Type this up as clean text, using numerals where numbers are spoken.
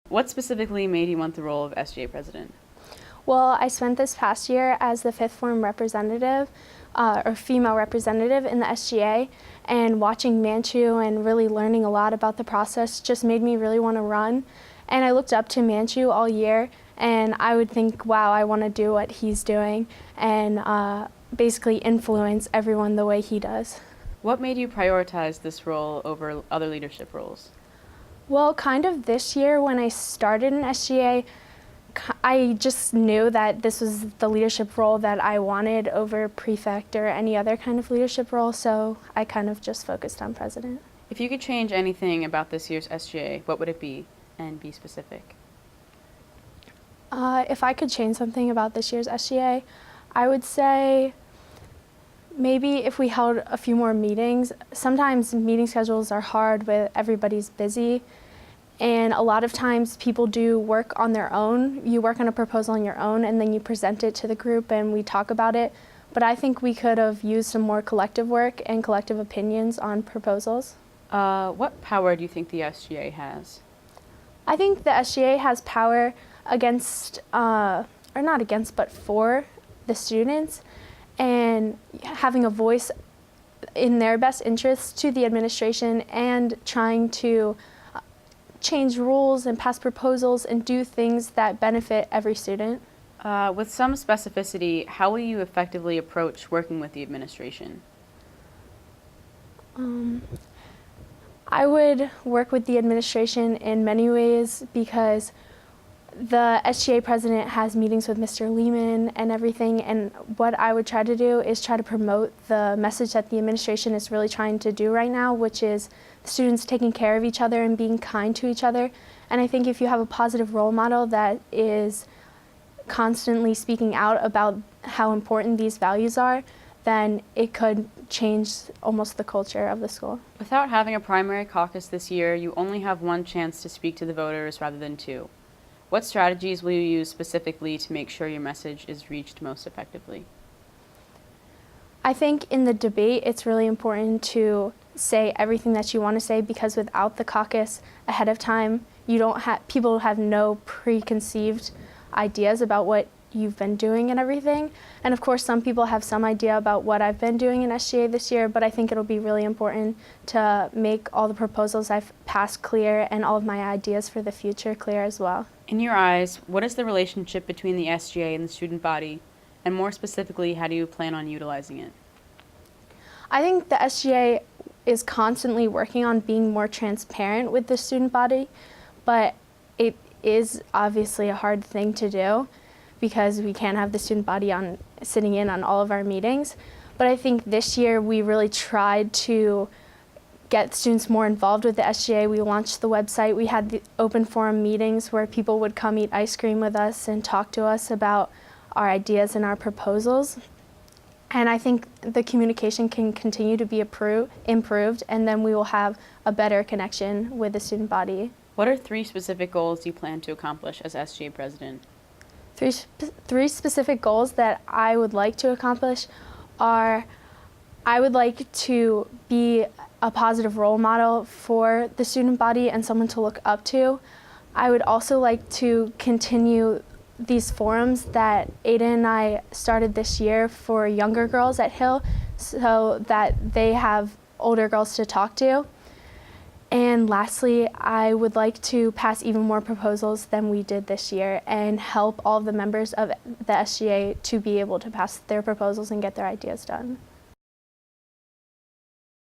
What specifically made you want the role of SGA president? Well, I spent this past year as the fifth form representative, or female representative in the SGA, and watching Manchu and really learning a lot about the process just made me really want to run. And I looked up to Manchu all year, and I would think, wow, I want to do what he's doing and basically influence everyone the way he does. What made you prioritize this role over other leadership roles? Well, kind of this year when I started in SGA, I just knew that this was the leadership role that I wanted over prefect or any other kind of leadership role, so I kind of just focused on president. If you could change anything about this year's SGA, what would it be? And be specific. If I could change something about this year's SGA, I would say maybe if we held a few more meetings. Sometimes meeting schedules are hard with everybody's busy. And a lot of times people do work on their own. You work on a proposal on your own and then you present it to the group and we talk about it. But I think we could have used some more collective work and collective opinions on proposals. What power do you think the SGA has? I think the SGA has power against, or not against, but for the students and having a voice in their best interests to the administration and trying to change rules and pass proposals and do things that benefit every student. With some specificity, how will you effectively approach working with the administration? I would work with the administration in many ways because the SGA president has meetings with Mr. Lehman and everything, and what I would try to do is try to promote the message that the administration is really trying to do right now, which is students taking care of each other and being kind to each other. And I think if you have a positive role model that is constantly speaking out about how important these values are, then it could change almost the culture of the school. Without having a primary caucus this year, you only have one chance to speak to the voters rather than two. What strategies will you use specifically to make sure your message is reached most effectively? I think in the debate, it's really important to say everything that you want to say because without the caucus ahead of time, people have no preconceived ideas about what you've been doing and everything. And of course, some people have some idea about what I've been doing in SGA this year, but I think it'll be really important to make all the proposals I've passed clear and all of my ideas for the future clear as well. In your eyes, what is the relationship between the SGA and the student body? And more specifically, how do you plan on utilizing it? I think the SGA is constantly working on being more transparent with the student body, but it is obviously a hard thing to do because we can't have the student body sitting in on all of our meetings. But I think this year we really tried to get students more involved with the SGA. We launched the website. We had the open forum meetings where people would come eat ice cream with us and talk to us about our ideas and our proposals. And I think the communication can continue to be improved, and then we will have a better connection with the student body. What are 3 specific goals you plan to accomplish as SGA president? Three specific goals that I would like to accomplish are, I would like to be a positive role model for the student body and someone to look up to. I would also like to continue these forums that Ada and I started this year for younger girls at Hill so that they have older girls to talk to. And lastly, I would like to pass even more proposals than we did this year and help all of the members of the SGA to be able to pass their proposals and get their ideas done.